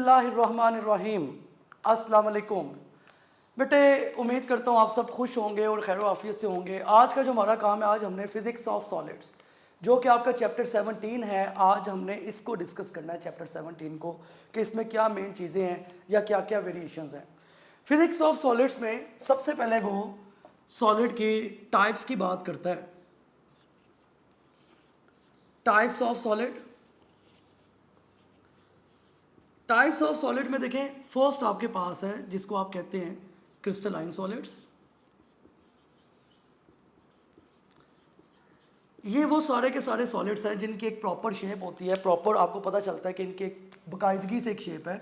बिस्मिल्लाहिर्रहमानिर्रहीम। अस्सलाम वालेकुम बेटे, उम्मीद करता हूँ आप सब खुश होंगे और खैर आफियत से होंगे। आज का जो हमारा काम है, आज हमने फ़िज़िक्स ऑफ सॉलिड्स जो कि आपका चैप्टर 17 है, आज हमने इसको डिस्कस करना है चैप्टर 17 को, कि इसमें क्या मेन चीज़ें हैं या क्या क्या वेरिएशंस हैं। फ़िज़िक्स ऑफ सॉलिड्स में सबसे पहले वो सॉलिड की टाइप्स की बात करता है। Types of solid, types of solid में देखें, फर्स्ट आपके पास है जिसको आप कहते हैं क्रिस्टलाइन सॉलिड्स। ये वो सारे के सारे सॉलिड्स हैं जिनकी एक प्रॉपर शेप होती है, प्रॉपर आपको पता चलता है कि इनकी एक बाकायदगी से एक शेप है।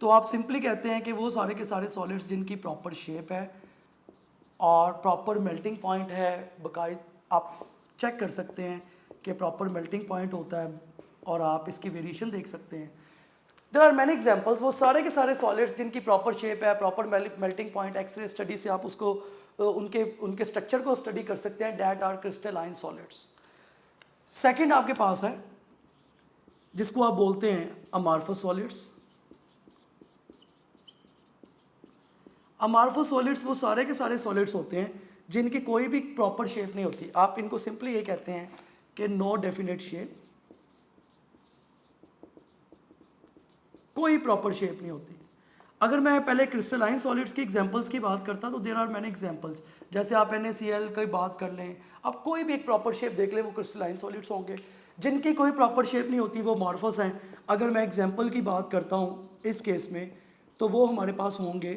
तो आप सिंपली कहते हैं कि वो सारे के सारे सॉलिड्स जिनकी प्रॉपर शेप है और प्रॉपर मेल्टिंग पॉइंट है, बाकायद आप चेक कर सकते हैं कि प्रॉपर मेल्टिंग पॉइंट होता है और आप इसकी वेरिएशन देख सकते हैं। देयर आर मैनी एग्जांपल्स, वो सारे के सारे सॉलिड्स जिनकी प्रॉपर शेप है, proper melting point, X-ray study से आप उसको उनके स्ट्रक्चर को स्टडी कर सकते हैं। That are crystalline solids. Second आपके पास है जिसको आप बोलते हैं अमार्फस सॉलिड्स। अमार्फस सॉलिड्स वो सारे के सारे सॉलिड्स होते हैं जिनकी कोई भी प्रॉपर शेप नहीं होती। आप इनको सिंपली ये कहते हैं कि नो डेफिनेट शेप, कोई प्रॉपर शेप नहीं होती। अगर मैं पहले क्रिस्टलाइन सॉलिड्स की एग्जांपल्स की बात करता तो देयर आर मैनी एग्जांपल्स। जैसे आप NaCl की बात कर लें, आप कोई भी एक प्रॉपर शेप देख लें, वो क्रिस्टलाइन सॉलिड्स होंगे। जिनकी कोई प्रॉपर शेप नहीं होती वो अमार्फस हैं। अगर मैं एग्जांपल की बात करता हूँ इस केस में, तो वो हमारे पास होंगे,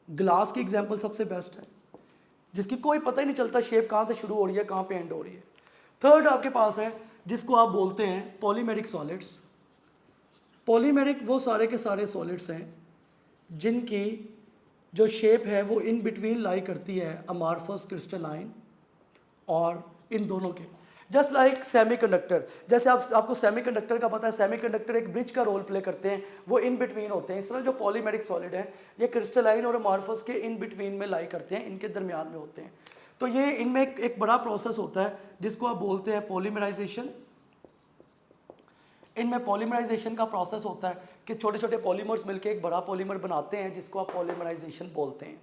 ग्लास की एग्जाम्पल सबसे बेस्ट है जिसकी कोई पता ही नहीं चलता शेप कहाँ से शुरू हो रही है, कहाँ पे एंड हो रही है। थर्ड आपके पास है जिसको आप बोलते हैं पॉलीमेरिक सॉलिड्स। पॉलीमेरिक वो सारे के सारे सॉलिड्स हैं जिनकी जो शेप है वो इन बिटवीन लाई करती है अमार्फस, क्रिस्टलाइन और इन दोनों के। जस्ट लाइक सेमीकंडक्टर, जैसे आपको सेमीकंडक्टर का पता है, सेमीकंडक्टर एक ब्रिज का रोल प्ले करते हैं, वो इन बिटवीन होते हैं। इस तरह जो पॉलीमेरिक सॉलिड है ये क्रिस्टलाइन और अमार्फस के इन बिटवीन में लाई करते हैं, इनके दरमियान में होते हैं। तो ये इनमें एक बड़ा प्रोसेस होता है जिसको आप बोलते हैं पॉलीमराइजेशन। इनमें पॉलीमराइजेशन का प्रोसेस होता है कि छोटे छोटे पॉलीमर्स मिलकर एक बड़ा पॉलीमर बनाते हैं जिसको आप पॉलीमराइजेशन बोलते हैं।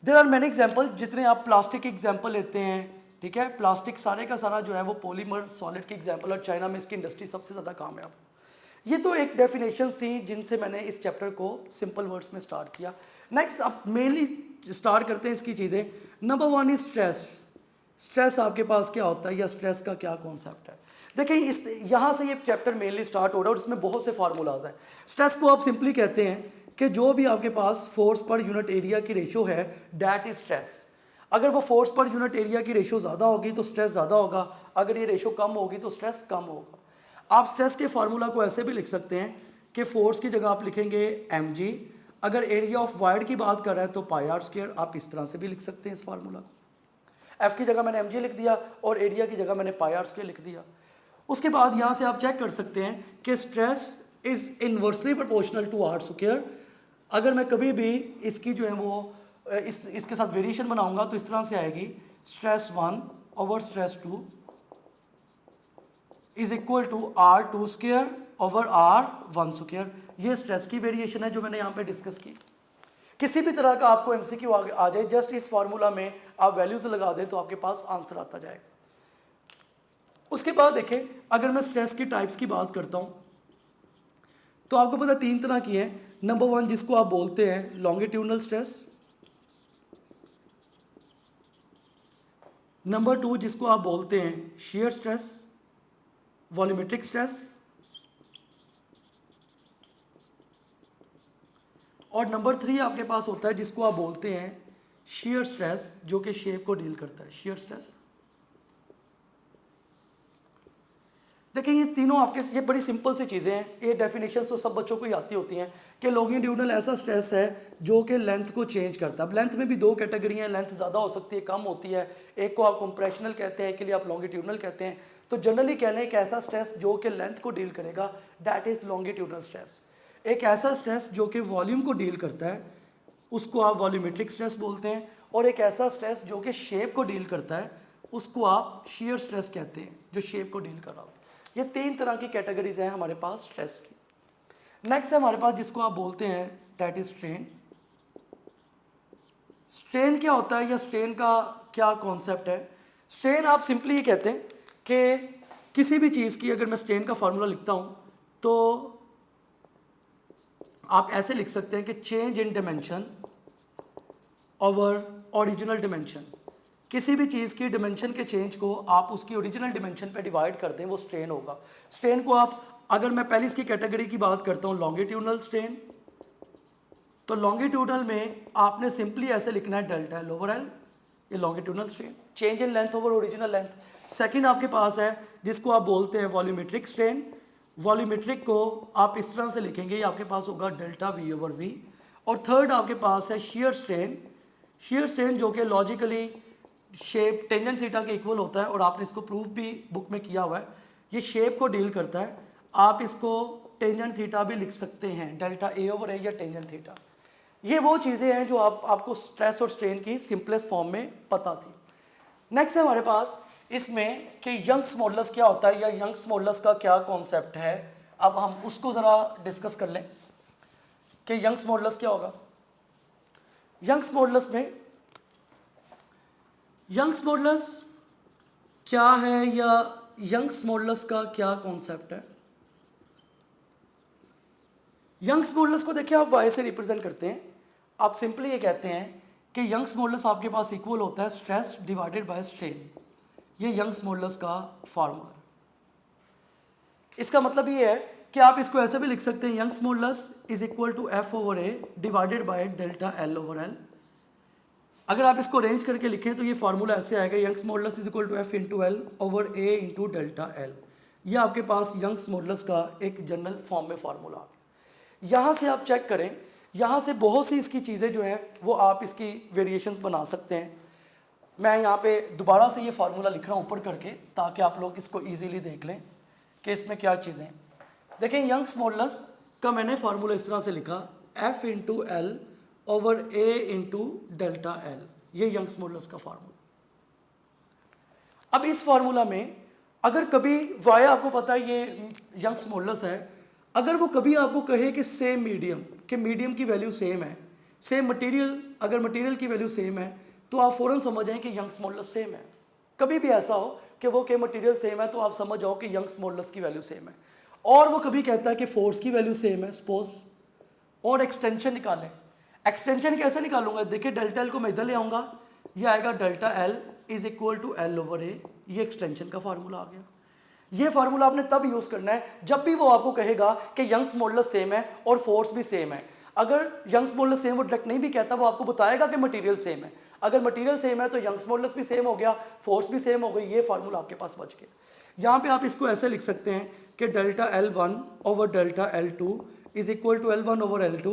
देयर आर मैनी एग्जाम्पल, जितने आप प्लास्टिक की एग्जाम्पल लेते हैं, ठीक है, प्लास्टिक सारे का सारा जो है वो पॉलीमर सॉलिड की एग्जाम्पल, और चाइना में इसकी इंडस्ट्री सबसे ज़्यादा कामयाब। ये तो एक डेफिनेशन थी जिनसे मैंने इस चैप्टर को सिंपल वर्ड्स में स्टार्ट किया। नेक्स्ट अब मेनली स्टार्ट करते हैं इसकी चीज़ें। Number 1 is stress. स्ट्रेस आपके पास क्या होता है या स्ट्रेस का क्या कॉन्सेप्ट है। देखिए इस यहाँ से ये चैप्टर मेनली स्टार्ट हो रहा है और इसमें बहुत से फार्मूलाज हैं। स्ट्रेस को आप सिंपली कहते हैं कि जो भी आपके पास फोर्स पर यूनिट एरिया की रेशो है, दैट इज स्ट्रेस। अगर वो फोर्स पर यूनिट एरिया की रेशो ज़्यादा होगी तो स्ट्रेस ज़्यादा होगा, अगर ये रेशो कम होगी तो स्ट्रेस कम होगा। आप स्ट्रेस के फार्मूला को ऐसे भी लिख सकते हैं कि फोर्स की जगह आप लिखेंगे mg, अगर एरिया ऑफ वायर्ड की बात कर रहे हैं तो πr²। आप इस तरह से भी लिख सकते हैं इस फार्मूला को। एफ की जगह मैंने mg लिख दिया और एरिया की जगह मैंने πr² लिख दिया। उसके बाद यहाँ से आप चेक कर सकते हैं कि stress is inversely proportional to r²। अगर मैं कभी भी इसकी जो है वो इसके साथ वेरिएशन बनाऊंगा तो इस तरह से आएगी, stress 1 over stress 2 is equal to r² over r1²। ये स्ट्रेस की वेरिएशन है जो मैंने यहाँ पे डिस्कस की। किसी भी तरह का आपको MCQ आ जाए, जस्ट इस फार्मूला में आप वैल्यूज लगा दें तो आपके पास आंसर आता जाएगा। उसके बाद देखें, अगर मैं स्ट्रेस की टाइप्स की बात करता हूँ तो आपको पता 3 तरह की है। नंबर 1 जिसको आप बोलते हैं लॉन्गिट्यूडनल स्ट्रेस, नंबर 2 जिसको आप बोलते हैं शियर स्ट्रेस, वॉल्यूमेट्रिक स्ट्रेस, और नंबर 3 आपके पास होता है जिसको आप बोलते हैं शियर स्ट्रेस, जो कि शेप को डील करता है, शियर स्ट्रेस। देखिए ये तीनों आपके, ये बड़ी सिंपल सी चीज़ें हैं, ये डेफिनेशंस तो सब बच्चों को ही आती होती हैं कि लॉन्गिट्यूडनल ऐसा स्ट्रेस है जो कि लेंथ को चेंज करता है। अब लेंथ में भी 2 कैटेगरी हैं, लेंथ ज़्यादा हो सकती है, कम होती है। एक को आप कंप्रेशनल कहते हैं, एक के लिए आप लॉन्गिट्यूडनल कहते हैं। तो जनरली कहने एक ऐसा स्ट्रेस जो कि लेंथ को डील करेगा, दैट इज़ लॉन्गिट्यूडनल स्ट्रेस। एक ऐसा स्ट्रेस जो कि वॉल्यूम को डील करता है, उसको आप वॉल्यूमेट्रिक स्ट्रेस बोलते हैं। और एक ऐसा स्ट्रेस जो कि शेप को डील करता है, उसको आप शियर स्ट्रेस कहते हैं, जो शेप को डील कर रहा हो। ये 3 तरह की कैटेगरीज हैं हमारे पास स्ट्रेस की। नेक्स्ट है हमारे पास जिसको आप बोलते हैं डेट इज स्ट्रेन। स्ट्रेन क्या होता है या स्ट्रेन का क्या कॉन्सेप्ट है? स्ट्रेन आप सिंपली ये कहते हैं कि किसी भी चीज़ की अगर मैं स्ट्रेन का फार्मूला लिखता हूँ तो आप ऐसे लिख सकते हैं कि change in dimension over original dimension. किसी भी चीज़ की डिमेंशन के चेंज को आप उसकी ओरिजिनल डिमेंशन पे डिवाइड कर दें, वो स्ट्रेन होगा। स्ट्रेन को आप, अगर मैं पहले इसकी कैटेगरी की बात करता हूँ लॉन्गिट्यूडनल स्ट्रेन, तो लॉन्गिट्यूडनल में आपने सिंपली ऐसे लिखना है डेल्टा एल ओवर एल, ये longitudinal strain, change in length over original length. Second आपके पास है जिसको आप बोलते हैं वॉल्यूमेट्रिक स्ट्रेन। वॉल्यूमेट्रिक को आप इस तरह से लिखेंगे, ये आपके पास होगा डेल्टा वी ओवर वी। और थर्ड आपके पास है शेयर स्ट्रेन। शेयर स्ट्रेन जो कि लॉजिकली शेप टेंजेंट थीटा के इक्वल होता है और आपने इसको प्रूफ भी बुक में किया हुआ है। ये शेप को डील करता है, आप इसको टेंजेंट थीटा भी लिख सकते हैं, डेल्टा ए ओवर ए या टेंजेंट थीटा। ये वो चीज़ें हैं जो आपको स्ट्रेस और स्ट्रेन की सिंपलेस्ट फॉर्म में पता थी। नेक्स्ट है हमारे पास इसमें कि यंग्स मॉडुलस क्या होता है या यंग्स मॉडुलस का क्या कॉन्सेप्ट है। अब हम उसको ज़रा डिस्कस कर लें कि यंग्स मॉडुलस क्या होगा। यंग्स मॉडुलस में यंग्स मॉडुलस क्या है या यंग्स मॉडुलस का क्या कॉन्सेप्ट है। यंग्स मॉडुलस को देखिए आप वाई से रिप्रेजेंट करते हैं। आप सिंपली ये कहते हैं कि यंग्स मॉडुलस आपके पास इक्वल होता है स्ट्रेस डिवाइडेड बाय स्ट्रेन। ये यंग्स मॉडुलस का फार्मूला। इसका मतलब ये है कि आप इसको ऐसे भी लिख सकते हैं, Young's modulus is equal to F over A divided by delta L over L. अगर आप इसको अरेंज करके लिखें तो ये फार्मूला ऐसे आएगा, Young's modulus is equal to F into L over A into delta L. ये आपके पास यंग्स मॉडुलस का एक जनरल फॉर्म में फार्मूला आ गया। यहाँ से आप चेक करें, यहाँ से बहुत सी इसकी चीज़ें जो हैं वो आप इसकी वेरिएशंस बना सकते हैं। मैं यहाँ पे दोबारा से ये फार्मूला लिख रहा हूँ ऊपर करके ताकि आप लोग इसको इजीली देख लें कि इसमें क्या चीज़ें हैं। देखें, यंग्स मॉडुलस का मैंने फार्मूला इस तरह से लिखा, F into L over A into delta L. ये यंग्स मॉडुलस का फार्मूला। अब इस फार्मूला में अगर कभी वाई आपको पता है ये यंग्स मॉडुलस है, अगर वो कभी आपको कहे कि सेम मीडियम, कि मीडियम की वैल्यू सेम है, सेम मटेरियल, अगर मटेरियल की वैल्यू सेम है तो आप फ़ौरन समझ जाएं कि यंग्स मॉडुलस सेम है। कभी भी ऐसा हो कि वो के मटेरियल सेम है तो आप समझ जाओ कि यंग्स मॉडुलस की वैल्यू सेम है। और वो कभी कहता है कि फोर्स की वैल्यू सेम है सपोज, और एक्सटेंशन निकालें। एक्सटेंशन कैसे निकालूंगा? देखिए, डेल्टा एल को मैं इधर ले आऊँगा, ये आएगा delta L is equal to L over A. ये एक्सटेंशन का फार्मूला आ गया। ये फार्मूला आपने तब यूज़ करना है जब भी वो आपको कहेगा कि यंग्स मॉडुलस सेम है और फोर्स भी सेम है। अगर यंग्स मॉडुलस सेम वो डायरेक्ट नहीं भी कहता, वो आपको बताएगा कि मटेरियल सेम है। अगर मटेरियल सेम है तो यंग्स मॉडुलस भी सेम हो गया, फोर्स भी सेम हो गई। ये फार्मूला आपके पास बच गया। यहाँ पे आप इसको ऐसे लिख सकते हैं कि delta L one over delta L two is equal to L one over L two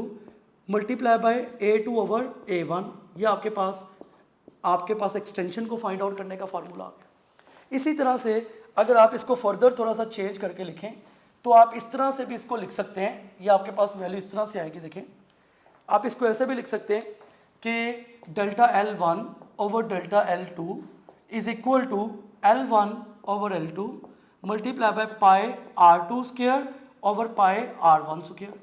multiply by A two over A one. ये आपके पास एक्सटेंशन को फाइंड आउट करने का फार्मूला आ गया। इसी तरह से अगर आप इसको फर्दर थोड़ा सा चेंज करके लिखें तो आप इस तरह से भी इसको लिख सकते हैं। ये आपके पास वैल्यू इस तरह से आएगी। देखें, आप इसको ऐसे भी लिख सकते हैं कि delta L one over delta L two is equal to L one over L two multiply by pi R two square over pi R one square.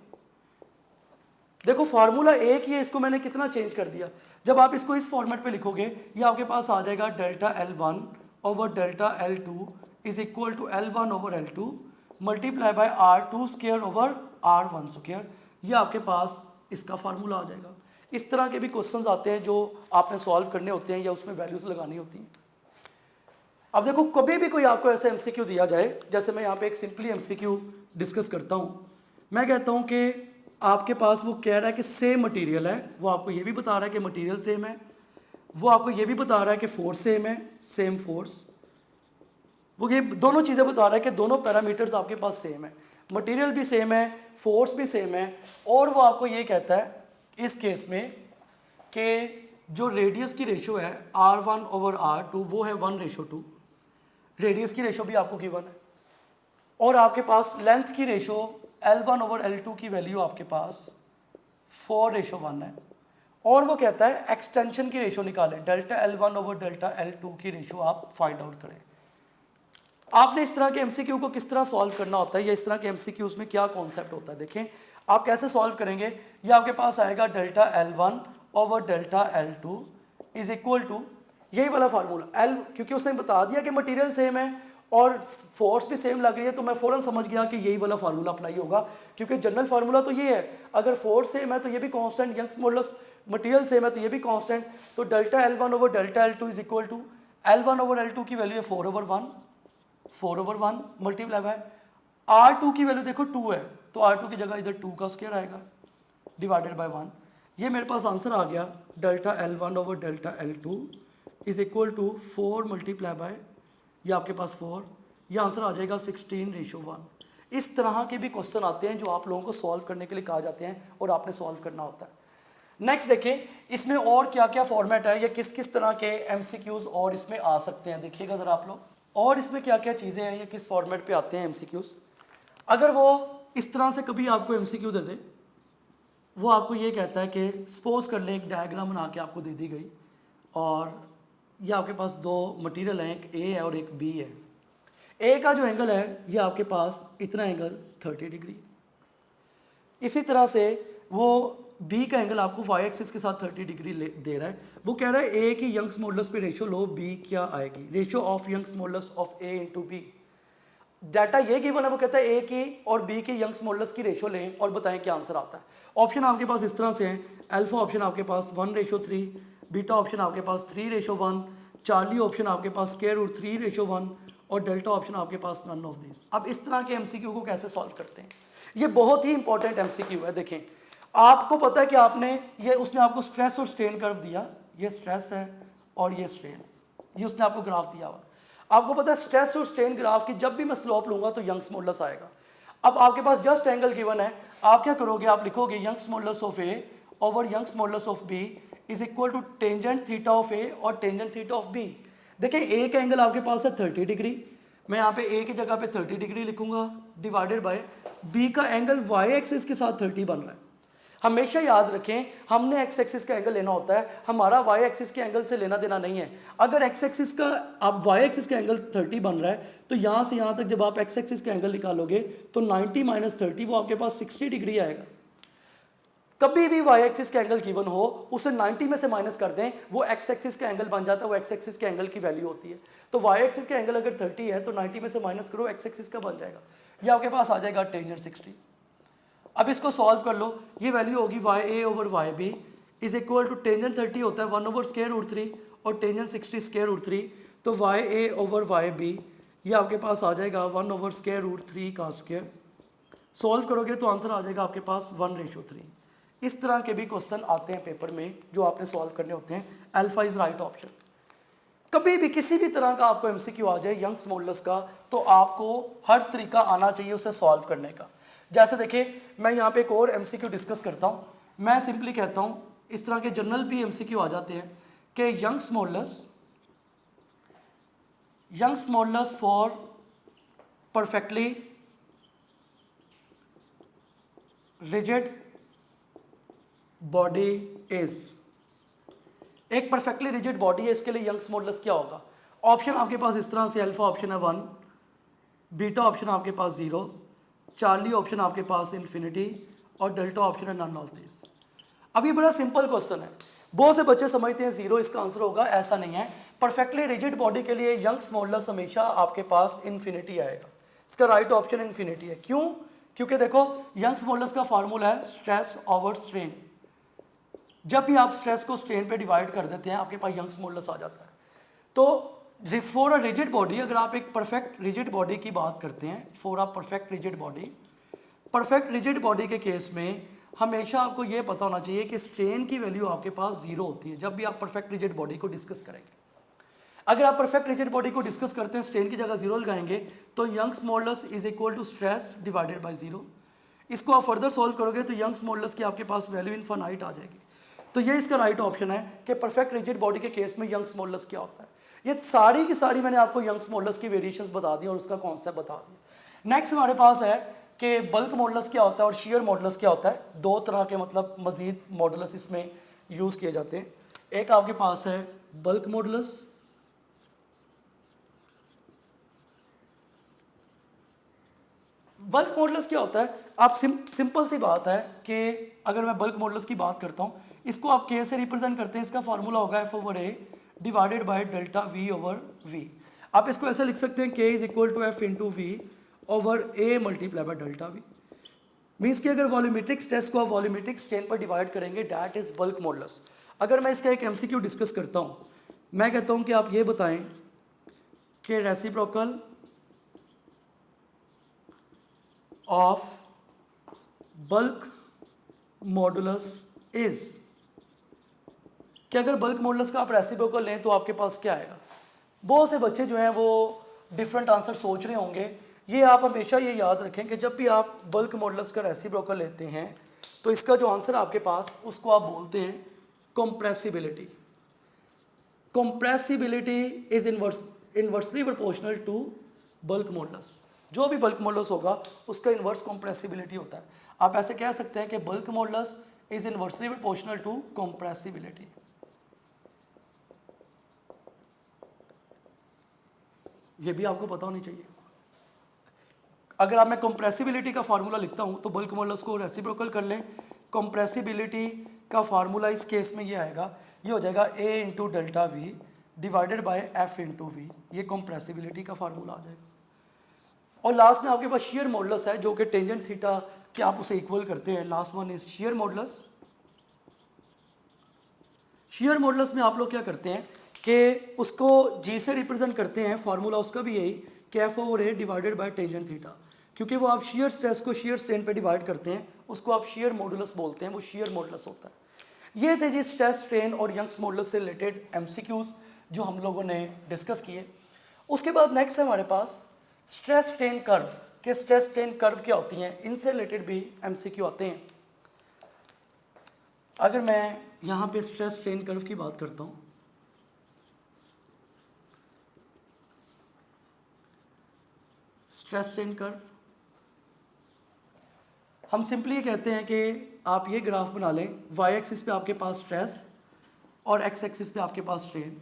देखो, फार्मूला एक ही है, इसको मैंने कितना चेंज कर दिया। जब आप इसको इस फॉर्मेट पे लिखोगे ये आपके पास आ जाएगा delta L one over delta L two is equal to L one over L two multiply by R two square over R one square. ये आपके पास इसका फार्मूला आ जाएगा। इस तरह के भी क्वेश्चंस आते हैं जो आपने सॉल्व करने होते हैं या उसमें वैल्यूज लगानी होती हैं। अब देखो, कभी भी कोई आपको ऐसे एमसीक्यू दिया जाए, जैसे मैं यहाँ पे एक सिंपली एमसीक्यू डिस्कस करता हूँ। मैं कहता हूँ कि आपके पास वो कह रहा है कि सेम मटेरियल है, वो आपको ये भी बता रहा है कि मटेरियल सेम है, वो आपको ये भी बता रहा है कि फोर्स सेम है, सेम फोर्स, वो ये दोनों चीज़ें बता रहा है कि दोनों पैरामीटर्स आपके पास सेम है, मटेरियल भी सेम है, फोर्स भी सेम है। और वो आपको ये कहता है इस केस में कि जो रेडियस की रेशो है R1 ओवर R2 वो है 1:2। रेडियस की रेशो भी आपको गिवन है और आपके पास लेंथ की रेशो L1 ओवर L2 की वैल्यू आपके पास 4:1 है। और वो कहता है एक्सटेंशन की रेशो निकालें, delta L1 over delta L2 की रेशो आप फाइंड आउट करें। आपने इस तरह के एमसीक्यू को किस तरह सॉल्व करना होता है या इस तरह के एमसीक्यूज में क्या कॉन्सेप्ट होता है। देखें, आप कैसे सॉल्व करेंगे, ये आपके पास आएगा delta L1 over delta L2 is equal to यही वाला फार्मूला L, क्योंकि उसने बता दिया कि मटेरियल सेम है और फोर्स भी सेम लग रही है, तो मैं फ़ौरन समझ गया कि यही वाला फार्मूला अप्लाई होगा, क्योंकि जनरल फार्मूला तो ये है, अगर फोर्स सेम है तो ये भी constant, Young's modulus material same है तो ये भी कांस्टेंट, तो delta L1 over delta L2 is equal to L1 over L2 की वैल्यू है 4/1 मल्टीप्लाई बाय R2 की वैल्यू देखो 2 है, तो R2 की जगह इधर 2 का स्क्वायर आएगा डिवाइडेड बाय 1। ये मेरे पास आंसर आ गया, delta L1 over delta L2 is equal to 4 multiply by, ये आपके पास 4, ये आंसर आ जाएगा 16:1। इस तरह के भी क्वेश्चन आते हैं जो आप लोगों को सॉल्व करने के लिए कहा जाते हैं और आपने सॉल्व करना होता है। नेक्स्ट देखिए इसमें और क्या क्या फॉर्मेट है या किस किस तरह के एमसीक्यूज और इसमें आ सकते हैं, देखिएगा ज़रा आप लोग, और इसमें क्या क्या चीज़ें हैं या किस फॉर्मेट पे आते हैं एमसीक्यूज। अगर वो इस तरह से कभी आपको एमसीक्यू दे दे, वो आपको ये कहता है कि सपोज कर लें एक डायग्राम बना के आपको दे दी गई और ये आपके पास दो मटेरियल हैं, एक ए है और एक बी है। ए का जो एंगल है ये आपके पास इतना एंगल 30 डिग्री, इसी तरह से वो बी का एंगल आपको वाई एक्सिस के साथ 30 डिग्री दे रहा है। वो कह रहा है ए की यंग्स मॉडुलस पे रेशियो लो, बी क्या आएगी, ratio of Young's modulus of A into B. Data ये गिवन है, वो कहता है ए की और बी की यंग्स मॉडुलस की रेशियो लें और बताएं क्या आंसर आता है। ऑप्शन आपके पास इस तरह से हैं, अल्फा ऑप्शन आपके पास 1:3, बीटा ऑप्शन आपके पास 3:1, चार्ली ऑप्शन आपके पास स्क्वायर रूट 3:1 और डेल्टा ऑप्शन आपके पास नन ऑफ दिस। अब इस तरह के एमसीक्यू को कैसे सॉल्व करते हैं, ये बहुत ही इंपॉर्टेंट एमसीक्यू है। देखें आपको पता है कि आपने ये उसने आपको स्ट्रेस और स्ट्रेन कर्व दिया, ये स्ट्रेस है और ये स्ट्रेन, ये उसने आपको ग्राफ दिया हुआ। आपको पता है स्ट्रेस और स्ट्रेन ग्राफ की जब भी मैं स्लोप लूंगा तो यंग्स मॉडुलस आएगा। अब आपके पास जस्ट एंगल गिवन है, आप क्या करोगे, आप लिखोगे Young's modulus of A over Young's modulus of B is equal to tangent theta of A और टेंजेंट थीटा ऑफ बी। देखिए ए का एंगल आपके पास है 30 डिग्री, मैं यहाँ पे ए की जगह पे 30 डिग्री लिखूंगा डिवाइडेड बाय बी का एंगल वाई एक्सिस के साथ 30 बन रहा है। हमेशा याद रखें हमने एक्स एक्सिस का एंगल लेना होता है, हमारा वाई एक्सिस के एंगल से लेना देना नहीं है। अगर एक्स एक्सिस का आप वाई एक्सिस का एंगल 30 बन रहा है तो यहाँ से यहाँ तक जब आप एक्स एक्सिस का एंगल निकालोगे तो 90 माइनस 30 वो आपके पास 60 डिग्री आएगा। कभी भी वाई एक्सिस का एंगल गिवन हो उसे 90 में से माइनस कर दें, वो एक्स एक्सिस का एंगल बन जाता है, वो एक्स एक्सिस के एंगल की वैल्यू होती है। तो वाई एक्सिस का एंगल अगर 30 है तो 90 में से माइनस करो, एक्स एक्सिस का बन जाएगा, ये आपके पास आ जाएगा टेंजेंट 60। अब इसको सॉल्व कर लो, ये वैल्यू होगी Y A over Y B is equal to tangent 30 होता है 1 ओवर स्क्वायर रूट 3 और टेंजेंट 60 स्क्वायर रूट 3, तो Y A over Y B ये आपके पास आ जाएगा 1 ओवर स्क्वायर रूट 3 का स्क्वायर। सॉल्व करोगे तो आंसर आ जाएगा आपके पास 1:3। इस तरह के भी क्वेश्चन आते हैं पेपर में जो आपने सॉल्व करने होते हैं। Alpha is right option. कभी भी किसी भी तरह का आपको एमसीक्यू आ जाए यंग्स मॉडुलस का, तो आपको हर तरीका आना चाहिए उसे सॉल्व करने का। जैसे देखिए मैं यहाँ पे एक और एमसीक्यू डिस्कस करता हूँ, मैं सिंपली कहता हूँ इस तरह के जनरल भी एमसीक्यू आ जाते हैं कि Young's modulus for perfectly rigid body is, एक परफेक्टली रिजिड बॉडी है, इसके लिए यंग्स मॉडुलस क्या होगा। ऑप्शन आपके पास इस तरह से, अल्फा ऑप्शन है 1, बीटा ऑप्शन आपके पास 0, चार्ली ऑप्शन आपके पास इन्फिनिटी और डेल्टा ऑप्शन है नन ऑफ दिस। अब ये बड़ा सिंपल क्वेश्चन है, बहुत से बच्चे समझते हैं 0 इसका आंसर होगा, ऐसा नहीं है। परफेक्टली रिजिड बॉडी के लिए यंग्स मॉडुलस हमेशा आपके पास इन्फिनिटी आएगा, इसका राइट ऑप्शन इन्फिनिटी है। क्यों? क्योंकि देखो यंग्स मॉडुलस का फार्मूला है स्ट्रेस ओवर स्ट्रेन, जब भी आप स्ट्रेस को स्ट्रेन पे डिवाइड कर देते हैं आपके पास यंग्स मॉडुलस आ जाता है। तो फॉर अ रिजिड बॉडी, अगर आप एक परफेक्ट रिजिड बॉडी की बात करते हैं, for a perfect rigid body के केस में हमेशा आपको ये पता होना चाहिए कि स्ट्रेन की वैल्यू आपके पास 0 होती है जब भी आप परफेक्ट रिजिड बॉडी को डिस्कस करेंगे। अगर आप परफेक्ट रिजिड बॉडी को डिस्कस करते हैं स्ट्रेन की जगह 0 लगाएंगे तो Young's modulus is equal to stress divided by 0। इसको आप फर्दर सॉल्व करोगे तो यंग्स मॉडुलस की आपके पास वैल्यू इनफाइनाइट आ जाएगी। तो ये इसका राइट ऑप्शन है कि परफेक्ट रिजिड बॉडी के केस में यंग्स मॉडुलस क्या होता है। ये सारी की सारी मैंने आपको यंग्स मॉडुलस की वेरिएशंस बता दी और उसका कॉन्सेप्ट बता दिया। नेक्स्ट हमारे पास है कि बल्क मॉडुलस क्या होता है और शेयर मॉडुलस क्या होता है। दो तरह के मतलब मजीद मॉडुलस इसमें यूज़ किए जाते हैं। एक आपके पास है बल्क मॉडुलस, बल्क मॉडुलस क्या होता है? आप सिंपल सी बात है कि अगर मैं बल्क मॉडुलस की बात करता हूँ, इसको आप के से रिप्रेजेंट करते हैं, इसका फार्मूला होगा F over A divided by delta V over V. आप इसको ऐसे लिख सकते हैं K is equal to F into V over A multiply by delta V. Means कि अगर वॉल्यूमेट्रिक स्ट्रेस को आप वॉल्यूमेट्रिक स्ट्रेन पर डिवाइड करेंगे, दैट इज बल्क मॉडुलस। अगर मैं इसका एक एमसीक्यू डिस्कस करता हूँ, मैं कहता हूँ कि आप ये बताएं कि reciprocal of bulk modulus is, कि अगर बल्क मॉडुलस का आप रेसिप्रोकल लें तो आपके पास क्या आएगा? बहुत से बच्चे जो हैं वो डिफरेंट आंसर सोच रहे होंगे। ये आप हमेशा ये याद रखें कि जब भी आप बल्क मॉडुलस का रेसिप्रोकल लेते हैं तो इसका जो आंसर आपके पास, उसको आप बोलते हैं compressibility. Compressibility is inversely proportional to bulk modulus. जो भी बल्क मॉडुलस होगा उसका इन्वर्स कंप्रेसिबिलिटी होता है। आप ऐसे कह सकते हैं कि bulk modulus is inversely proportional to compressibility. ये भी आपको पता होनी चाहिए। अगर आप मैं कंप्रेसिबिलिटी का फार्मूला लिखता हूं तो बल्क मॉडुलस को रेसिप्रोकल कर लें। कंप्रेसिबिलिटी का फार्मूला इस केस में ये आएगा, ये हो जाएगा A into delta V divided by F into V. ये कंप्रेसिबिलिटी का फार्मूला आ जाएगा। और लास्ट में आपके पास शेयर मॉडुलस है जो कि टेंजेंट थीटा के आप उसे इक्वल करते हैं। Last one is share modulus. Share modulus में आप लोग क्या करते हैं कि उसको जी से रिप्रेजेंट करते हैं, फार्मूला उसका भी यही कि F over A divided bye tangent theta. क्योंकि वो आप शेयर स्ट्रेस को शेयर स्ट्रेन पे डिवाइड करते हैं, उसको आप शेयर मॉडुलस बोलते हैं, वो शेयर मॉडुलस होता है। ये थे जी स्ट्रेस स्ट्रेन और यंग्स मॉडुलस से रिलेटेड एमसीक्यूज जो हम लोगों ने डिस्कस किए। उसके बाद नेक्स्ट है हमारे पास स्ट्रेस स्ट्रेन कर्व। के स्ट्रेस स्ट्रेन कर्व क्या होती हैं, इनसे रिलेटेड भी एमसीक्यू आते हैं। अगर मैं यहाँ पे स्ट्रेस स्ट्रेन कर्व की बात करता हूँ, स्ट्रेस स्ट्रेन कर्व, हम सिंपली ये कहते हैं कि आप ये ग्राफ बना लें, वाई एक्सिस पे आपके पास स्ट्रेस और एक्स एक्सिस पे आपके पास स्ट्रेन।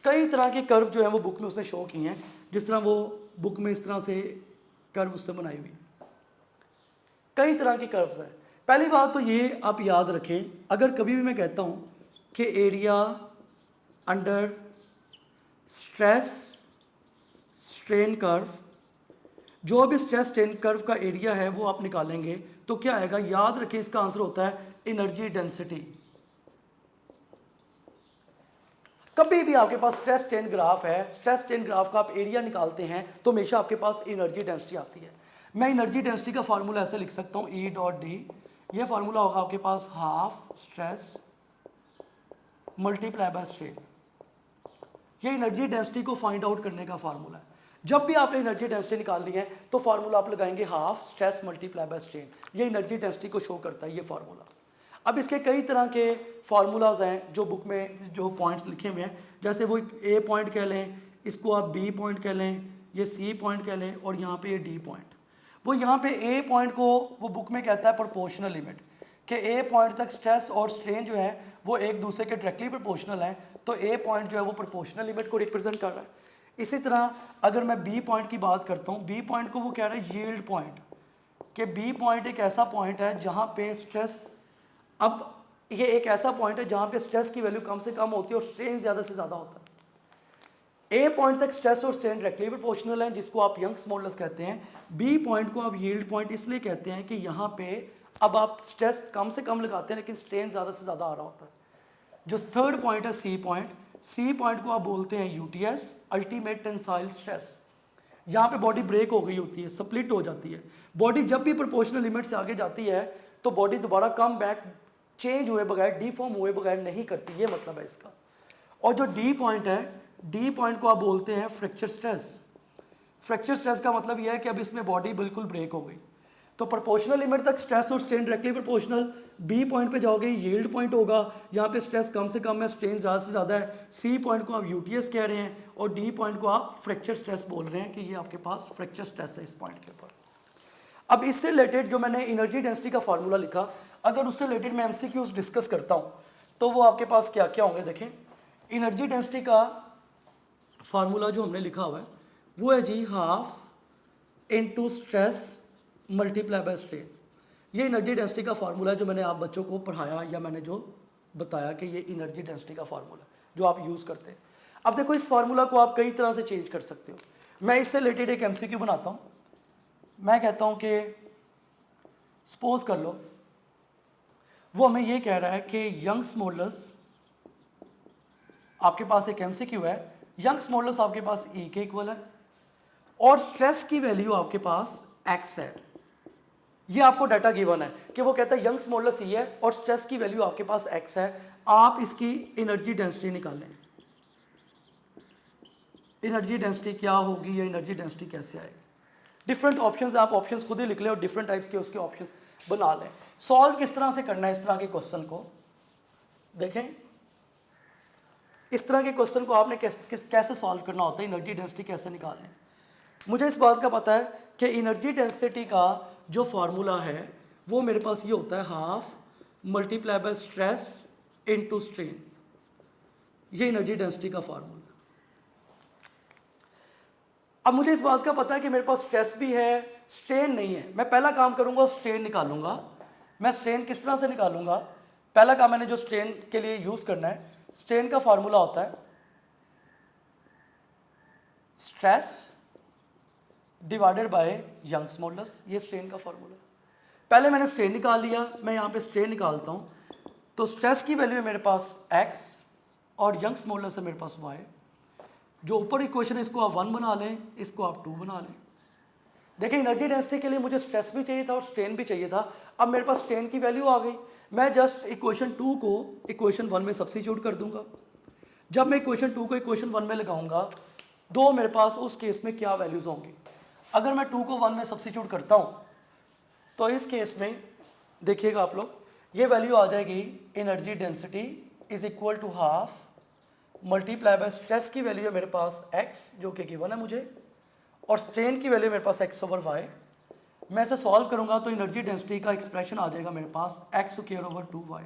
कई तरह के कर्व जो है वो बुक में उसने शो किए हैं, जिस तरह वो बुक में इस तरह से कर्व उसने बनाई हुई है। कई तरह के कर्व्स हैं। पहली बात तो ये आप याद रखें, अगर कभी भी मैं कहता हूँ कि area under stress strain curve, जो भी स्ट्रेस स्ट्रेन कर्व का एरिया है वो आप निकालेंगे तो क्या आएगा? याद रखें इसका आंसर होता है एनर्जी डेंसिटी। कभी भी आपके पास स्ट्रेस स्ट्रेन ग्राफ है, स्ट्रेस स्ट्रेन ग्राफ का आप एरिया निकालते हैं तो हमेशा आपके पास एनर्जी डेंसिटी आती है। मैं एनर्जी डेंसिटी का फार्मूला ऐसे लिख सकता हूँ, ई डॉट डी। ये फार्मूला होगा आपके पास half stress multiply by strain. ये एनर्जी डेंसिटी को फाइंड आउट करने का फार्मूला है। जब भी आपने एनर्जी डेंसिटी निकालनी है तो फार्मूला आप लगाएंगे half stress multiply by strain. ये एनर्जी डेंसिटी को शो करता है ये फार्मूला। अब इसके कई तरह के फार्मूलाज हैं जो बुक में जो पॉइंट्स लिखे हुए हैं, जैसे वो ए पॉइंट कह लें, इसको आप बी पॉइंट कह लें, ये सी पॉइंट कह लें और यहाँ पे ये डी पॉइंट। वो यहाँ पे ए पॉइंट को वो बुक में कहता है प्रोपोर्शनल लिमिट, कि ए पॉइंट तक स्ट्रेस और स्ट्रेन जो है वो एक दूसरे के डायरेक्टली प्रोपोर्शनल है, तो ए पॉइंट जो है वो प्रोपोर्शनल लिमिट को रिप्रेजेंट कर रहा है। इसी तरह अगर मैं बी पॉइंट की बात करता हूँ, बी पॉइंट को वो कह रहा है यील्ड पॉइंट, कि बी पॉइंट एक ऐसा पॉइंट है जहाँ पे स्ट्रेस, अब ये एक ऐसा पॉइंट है जहाँ पे स्ट्रेस की वैल्यू कम से कम होती है और स्ट्रेन ज़्यादा से ज़्यादा होता है। ए पॉइंट तक स्ट्रेस और स्ट्रेन डायरेक्टली प्रोपोर्शनल है, जिसको आप यंग्स मॉडुलस कहते हैं। बी पॉइंट को आप यील्ड पॉइंट इसलिए कहते हैं कि यहाँ पे अब आप स्ट्रेस कम से कम लगाते हैं लेकिन स्ट्रेन ज़्यादा से ज़्यादा आ रहा होता है। जो थर्ड पॉइंट है सी पॉइंट, सी पॉइंट को आप बोलते हैं यूटीएस, अल्टीमेट टेंसाइल स्ट्रेस। यहाँ पे बॉडी ब्रेक हो गई होती है, स्प्लिट हो जाती है। बॉडी जब भी प्रोपोर्शनल लिमिट से आगे जाती है तो बॉडी दोबारा कम बैक चेंज हुए बगैर, डिफॉर्म हुए बगैर नहीं करती, ये मतलब है इसका। और जो डी पॉइंट है, डी पॉइंट को आप बोलते हैं फ्रैक्चर स्ट्रेस। फ्रैक्चर स्ट्रेस का मतलब यह है कि अब इसमें बॉडी बिल्कुल ब्रेक हो गई। तो प्रोपोर्शनल लिमिट तक स्ट्रेस और strain directly proportional, B point पे जाओगे यील्ड पॉइंट होगा, यहाँ पे स्ट्रेस कम से कम है, स्ट्रेन ज़्यादा से ज़्यादा है। सी पॉइंट को आप यूटीएस कह रहे हैं और डी पॉइंट को आप फ्रैक्चर स्ट्रेस बोल रहे हैं कि ये आपके पास फ्रैक्चर स्ट्रेस है इस पॉइंट के ऊपर। अब इससे रिलेटेड जो मैंने एनर्जी डेंसिटी का फार्मूला लिखा, अगर उससे रिलेटेड मैं एमसीक्यूज डिस्कस करता हूँ तो वो आपके पास क्या क्या होंगे देखें। एनर्जी डेंसिटी का फार्मूला जो हमने लिखा हुआ है वो है जी half into stress multiply by strain. ये एनर्जी डेंसिटी का फार्मूला है जो मैंने आप बच्चों को पढ़ाया या मैंने जो बताया कि ये एनर्जी डेंसिटी का फार्मूला जो आप यूज़ करते हैं। अब देखो इस फार्मूला को आप कई तरह से चेंज कर सकते हो। मैं इससे रिलेटेड एक एमसीक्यू बनाता हूँ। मैं कहता हूँ कि सपोज कर लो वो हमें ये कह रहा है कि यंग्स मॉडुलस, आपके पास एक एमसीक्यू है, यंग्स मॉडुलस आपके पास ई के इक्वल है और स्ट्रेस की वैल्यू आपके पास एक्स है। ये आपको डाटा गिवन है कि वो कहता है यंग्स मॉडुलस ई है और स्ट्रेस की वैल्यू आपके पास एक्स है। आप इसकी एनर्जी डेंसिटी निकालें। एनर्जी डेंसिटी क्या होगी या एनर्जी डेंसिटी कैसे आएगी। डिफरेंट ऑप्शंस, आप ऑप्शंस खुद ही लिख लें और डिफरेंट टाइप्स के उसके ऑप्शंस बना लें। सॉल्व किस तरह से करना है इस तरह के क्वेश्चन को देखें। इस तरह के क्वेश्चन को आपने कैसे सॉल्व करना होता है, एनर्जी डेंसिटी कैसे निकालनी। मुझे इस बात का पता है कि एनर्जी डेंसिटी का जो फार्मूला है वो मेरे पास ये होता है half multiply by stress into strain. ये एनर्जी डेंसिटी का फार्मूला। अब मुझे इस बात का पता है कि मेरे पास स्ट्रेस भी है, स्ट्रेन नहीं है। मैं पहला काम करूंगा स्ट्रेन निकालूंगा। मैं स्ट्रेन किस तरह से निकालूंगा, पहला काम मैंने जो स्ट्रेन के लिए यूज करना है, स्ट्रेन का फार्मूला होता है stress divided by Young's modulus. ये स्ट्रेन का फार्मूला है। पहले मैंने स्ट्रेन निकाल लिया, मैं यहाँ पे स्ट्रेन निकालता हूँ। तो स्ट्रेस की वैल्यू है मेरे पास x और यंग्स मॉडुलस है मेरे पास y। जो ऊपर इक्वेशन है इसको आप 1 बना लें, इसको आप 2 बना लें। देखिए एनर्जी डेंसिटी के लिए मुझे स्ट्रेस भी चाहिए था और स्ट्रेन भी चाहिए था। अब मेरे पास स्ट्रेन की वैल्यू आ गई, मैं जस्ट इक्वेशन 2 को इक्वेशन 1 में सब्स्टिट्यूट कर दूंगा। जब मैं इक्वेशन 2 को इक्वेशन 1 में लगाऊंगा तो मेरे पास उस केस में क्या वैल्यूज होंगी। अगर मैं 2 को 1 में सब्स्टिट्यूट करता हूँ तो इस केस में देखिएगा आप लोग, ये वैल्यू आ जाएगी energy density is equal to half multiply by stress की वैल्यू है मेरे पास x जो कि गिवन है मुझे, और स्ट्रेन की वैल्यू मेरे पास x ओवर y। मैं इसे सॉल्व करूंगा तो एनर्जी डेंसिटी का एक्सप्रेशन आ जाएगा मेरे पास x स्क्वायर ओवर 2y।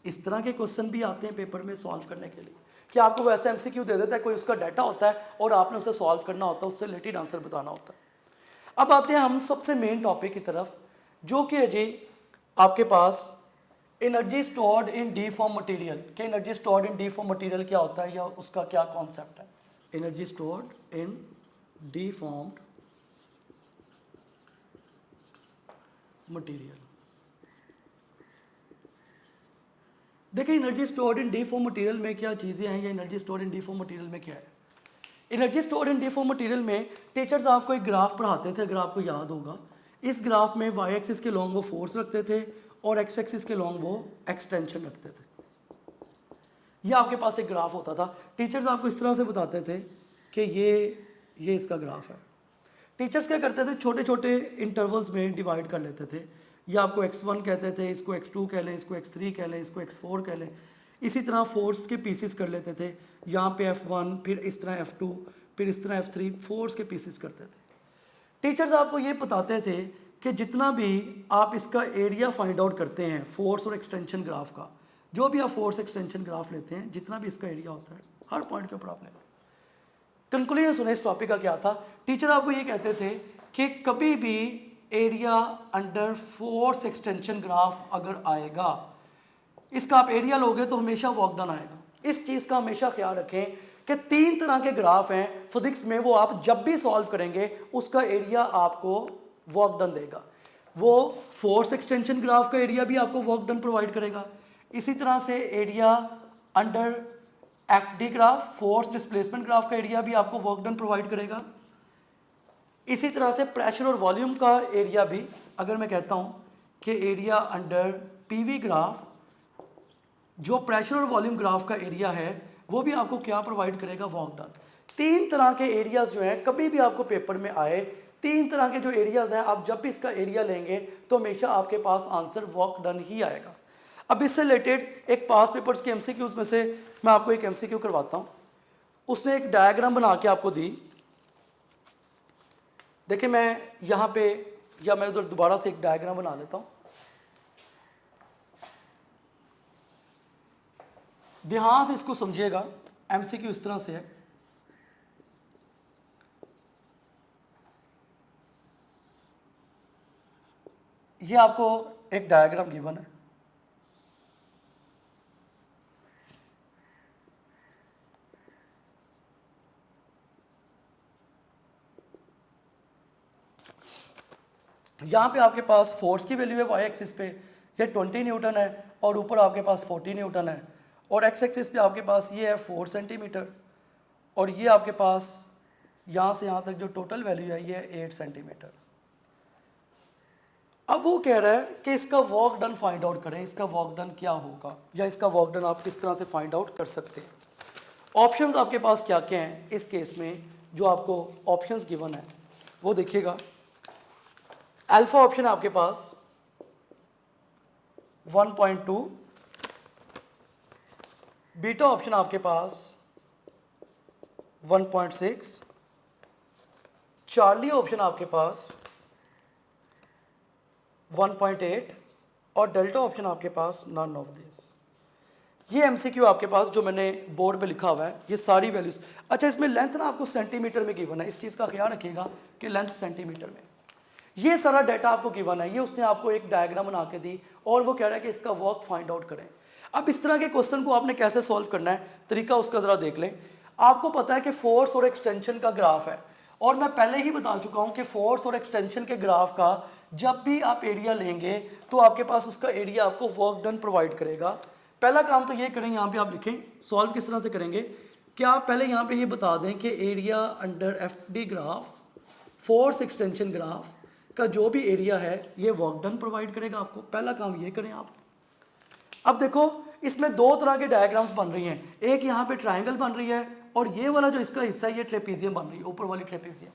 इस तरह के क्वेश्चन भी आते हैं पेपर में सॉल्व करने के लिए कि आपको वैसे एमसीक्यू दे देता है, कोई उसका डाटा होता है और आपने उसे सॉल्व करना होता है, उससे रिलेटेड आंसर बताना होता है। अब आते हैं हम सबसे मेन टॉपिक की तरफ जो कि है जी आपके पास energy stored in deform material. कि energy stored in deform material क्या होता है या उसका क्या कॉन्सेप्ट है। Energy stored in deformed material. देखिए energy stored in deform material में क्या चीज़ें हैं या energy stored in deform material में क्या है। Energy stored in deform material में टीचर्स आपको एक ग्राफ पढ़ाते थे, अगर आपको याद होगा। इस ग्राफ में y एक्सिस के लॉन्ग वो फोर्स रखते थे और x एक्सिस के लॉन्ग वो एक्सटेंशन रखते थे। ये आपके पास एक ग्राफ होता था। टीचर्स आपको इस तरह से बताते थे कि ये इसका ग्राफ है। टीचर्स क्या करते थे, छोटे छोटे इंटरवल्स में डिवाइड कर लेते थे। ये आपको x1 कहते थे, इसको x2 कह लें, इसको x3 कह लें, इसको x4 कह लें। इसी तरह फोर्स के पीसेस कर लेते थे। यहाँ पे f1, फिर इस तरह f2, फिर इस तरह f3, फोर्स के पीसेस करते थे। टीचर्स आपको ये बताते थे कि जितना भी आप इसका एरिया फाइंड आउट करते हैं फोर्स और एक्सटेंशन ग्राफ का, जो भी आप फोर्स एक्सटेंशन ग्राफ लेते हैं, जितना भी इसका एरिया होता है हर पॉइंट के ऊपर आप लेना। कंक्लूजन सुने इस टॉपिक का क्या था। टीचर आपको ये कहते थे कि कभी भी area under force extension graph अगर आएगा, इसका आप एरिया लोगे तो हमेशा वर्क डन आएगा। इस चीज़ का हमेशा ख्याल रखें कि 3 तरह के ग्राफ हैं फिजिक्स में, वो आप जब भी सॉल्व करेंगे उसका एरिया आपको वर्क डन देगा। वो फोर्स एक्सटेंशन ग्राफ का एरिया भी आपको वर्क डन प्रोवाइड करेगा। इसी तरह से area under FD graph, force displacement graph का एरिया भी आपको वर्क डन प्रोवाइड करेगा। इसी तरह से प्रेशर और वॉल्यूम का एरिया भी, अगर मैं कहता हूं कि एरिया अंडर पीवी ग्राफ, जो प्रेशर और वॉल्यूम ग्राफ का एरिया है वो भी आपको क्या प्रोवाइड करेगा, वर्क डन। 3 तरह के एरियाज जो हैं कभी भी आपको पेपर में आए, 3 तरह के जो एरियाज हैं, आप जब भी इसका एरिया लेंगे तो हमेशा आपके पास आंसर वर्क डन ही आएगा। अब इससे रिलेटेड एक पास पेपर्स के एमसीक्यूज में से मैं आपको एक एमसीक्यू करवाता हूँ। उसने एक डायग्राम बना के आपको दी। देखिए मैं यहाँ पे, या मैं उधर दोबारा से एक डायग्राम बना लेता हूँ। ध्यान से इसको समझिएगा, एमसीक्यू इस तरह से है। ये आपको एक डायग्राम गिवन है, यहाँ पे आपके पास फोर्स की वैल्यू है वाई एक्सिस पे, ये 20 न्यूटन है और ऊपर आपके पास 40 न्यूटन है, और एक्स एक्सिस पे आपके पास ये है 4 सेंटीमीटर, और ये आपके पास यहाँ से यहाँ तक जो टोटल वैल्यू है ये है 8 सेंटीमीटर। अब वो कह रहा है कि इसका वर्क डन फाइंड आउट करें, इसका वर्क डन क्या होगा या इसका वर्क डन आप किस तरह से फाइंड आउट कर सकते हैं। ऑप्शंस आपके पास क्या क्या हैं इस केस में, जो आपको ऑप्शंस गिवन है वो देखिएगा। अल्फा ऑप्शन है आपके पास 1.2, बीटा ऑप्शन आपके पास 1.6, चार्ली ऑप्शन आपके पास 1.8 और डेल्टा ऑप्शन आपके पास नन ऑफ दिस। ये एमसीक्यू आपके पास जो मैंने बोर्ड पे लिखा हुआ है, ये सारी वैल्यूज। अच्छा, इसमें लेंथ ना आपको सेंटीमीटर में गिवन है, इस चीज़ का ख्याल रखिएगा कि लेंथ सेंटीमीटर में। ये सारा डाटा आपको गिवन है, ये उसने आपको एक डायग्राम बना के दी और वो कह रहा है कि इसका वर्क फाइंड आउट करें। अब इस तरह के क्वेश्चन को आपने कैसे सॉल्व करना है, तरीका उसका ज़रा देख लें। आपको पता है कि फोर्स और एक्सटेंशन का ग्राफ है, और मैं पहले ही बता चुका हूँ कि फोर्स और एक्सटेंशन के ग्राफ का जब भी आप एरिया लेंगे तो आपके पास उसका एरिया आपको वर्क डन प्रोवाइड करेगा। पहला काम तो ये करें, यहाँ पे आप लिखें सॉल्व किस तरह से करेंगे कि आप पहले यहाँ पे ये बता दें कि area under F D graph, force extension graph का जो भी एरिया है ये वर्क डन प्रोवाइड करेगा आपको। पहला काम ये करें आप। अब देखो इसमें दो तरह के डायग्राम्स बन रही हैं, एक यहाँ पे ट्राइंगल बन रही है और ये वाला जो इसका हिस्सा है ये ट्रेपीजियम बन रही है, ऊपर वाली ट्रेपीजियम।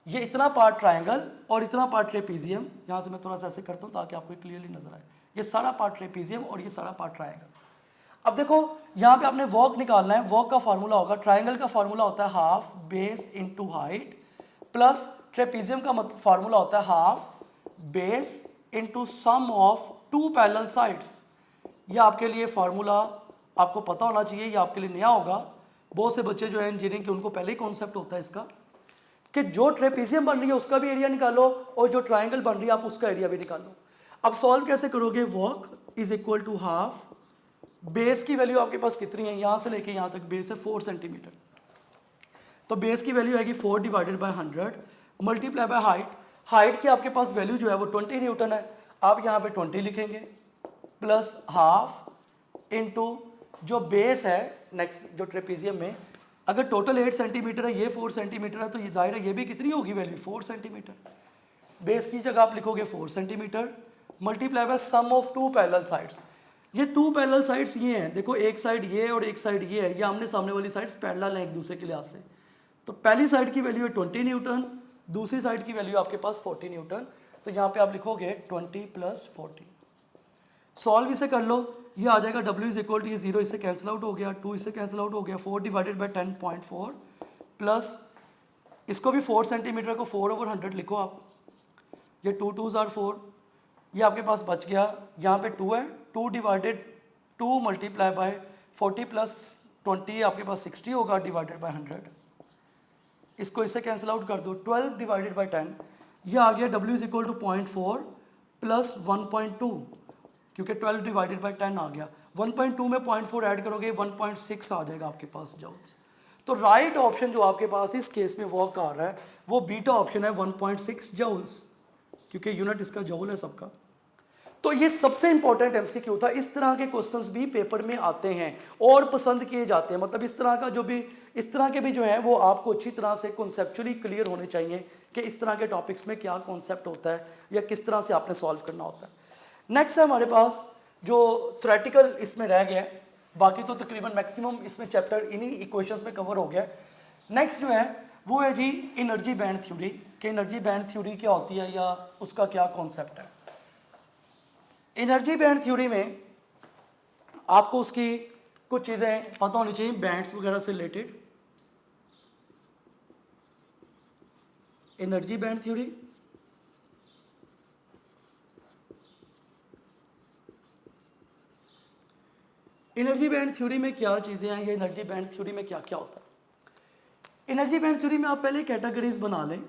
ये इतना पार्ट ट्राइंगल और इतना पार्ट ट्रेपीजियम, यहाँ से मैं थोड़ा सा ऐसे करता हूँ ताकि आपको क्लियरली नजर आए। ये सारा पार्ट ट्रेपीजियम और ये सारा पार्ट ट्राइंगल। अब देखो यहाँ पे आपने वर्क निकालना है, वर्क का फार्मूला होगा, ट्राइंगल का फार्मूला होता है half base into height, plus trapezium का फार्मूला होता है half base into sum of two parallel sides. ये आपके लिए फार्मूला आपको पता होना चाहिए, ये आपके लिए नया होगा। बहुत से बच्चे जो है इंजीनियरिंग के उनको पहले ही कॉन्सेप्ट होता है इसका कि जो ट्रेपीजियम बन रही है उसका भी एरिया निकालो और जो ट्राइंगल बन रही है आप उसका एरिया भी निकालो। अब सॉल्व कैसे करोगे, work is equal to half, base की वैल्यू आपके पास कितनी है, यहाँ से लेके यहाँ तक बेस है 4 सेंटीमीटर, तो बेस की वैल्यू आएगी 4 divided by 100 multiply by height. Height की आपके पास वैल्यू जो है वो 20 न्यूटन है, आप यहाँ पे 20 लिखेंगे प्लस हाफ इनटू जो बेस है नेक्स्ट जो ट्रेपीजियम में, अगर टोटल 8 सेंटीमीटर है, ये 4 सेंटीमीटर है, तो ये जाहिर है ये भी कितनी होगी वैल्यू 4 सेंटीमीटर। बेस की जगह आप लिखोगे 4 centimetre multiply by sum of two parallel sides. ये टू पैरेलल साइड्स ये हैं, देखो एक साइड ये और एक साइड ये है, ये आमने सामने वाली साइड्स पैरेलल हैं एक दूसरे के लिहाज से। तो पहली साइड की वैल्यू है 20 न्यूटन, दूसरी साइड की वैल्यू आपके पास 40 न्यूटन, तो यहाँ पे आप लिखोगे 20 प्लस 40। सॉल्व इसे कर लो, ये आ जाएगा W इज इक्वल टू, ये 0 इससे कैंसिल आउट हो गया, 2 इससे कैंसिल आउट हो गया, 4 डिवाइडेड बाई 10.4 प्लस इसको भी 4 सेंटीमीटर को 4/100 लिखो आप, ये 2 2s आर 4, ये आपके पास बच गया, यहाँ पे 2 है, 2 डिवाइडेड 2 मल्टीप्लाई बाय 40 प्लस 20 आपके पास 60 होगा डिवाइडेड बाय 100, इसको इससे कैंसिल आउट कर दो, 12 डिवाइडेड बाय 10, ये आ गया W is equal to 0.4 plus 1.2, क्योंकि 12 डिवाइडेड बाय 10 आ गया, 1.2 में 0.4 ऐड करोगे 1.6 आ जाएगा आपके पास जॉल्स। तो राइट ऑप्शन जो आपके पास इस केस में वर्क आ रहा है वो बीटा ऑप्शन है 1.6 जॉल्स, क्योंकि यूनिट इसका जॉल है सबका। तो ये सबसे इंपॉर्टेंट एमसीक्यू था, इस तरह के क्वेश्चंस भी पेपर में आते हैं और पसंद किए जाते हैं, मतलब इस तरह का जो भी इस तरह के भी जो है वो आपको अच्छी तरह से कॉन्सेप्चुअली क्लियर होने चाहिए कि इस तरह के टॉपिक्स में क्या कॉन्सेप्ट होता है या किस तरह से आपने सॉल्व करना होता है। नेक्स्ट है हमारे पास जो थ्योरेटिकल इसमें रह गया है, बाकी तो तकरीबन मैक्सिमम इसमें चैप्टर इन्हीं इक्वेशंस में कवर हो गया। नेक्स्ट जो है वो है जी एनर्जी बैंड थ्योरी, कि एनर्जी बैंड थ्योरी क्या होती है या उसका क्या कॉन्सेप्ट है। एनर्जी बैंड थ्योरी में आपको उसकी कुछ चीज़ें पता होनी चाहिए बैंड्स वगैरह से related. Energy band theory energy band theory में क्या चीज़ें हैं, ये एनर्जी बैंड थ्योरी में क्या क्या होता है। एनर्जी बैंड थ्योरी में आप पहले कैटेगरीज बना लें।